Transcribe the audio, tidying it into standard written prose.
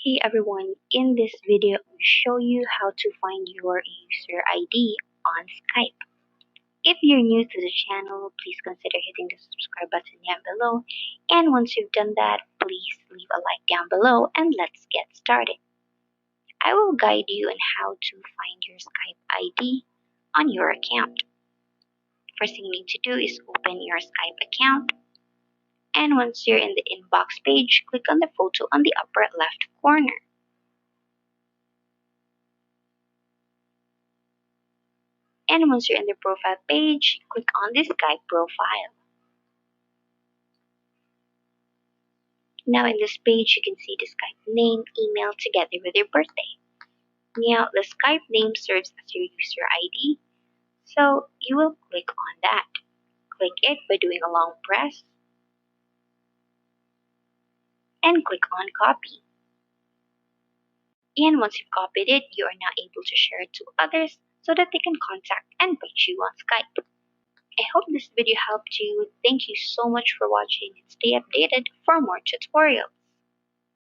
Hey everyone, in this video I'll show you how to find your user ID on Skype. If you're new to the channel, please consider hitting the subscribe button down below. And once you've done that, please leave a like down below and let's get started. I will guide you on how to find your Skype ID on your account. First thing you need to do is open your Skype account. And once you're in the inbox page, click on the photo on the upper left corner. And once you're in the profile page, click on the Skype profile. Now in this page, you can see the Skype name, email together with your birthday. Now the Skype name serves as your user ID, so you will click on that. Click it by doing a long press and click on copy. And once you've copied it, you are now able to share it to others so that they can contact and reach you on Skype. I hope this video helped you. Thank you so much for watching and stay updated for more tutorials.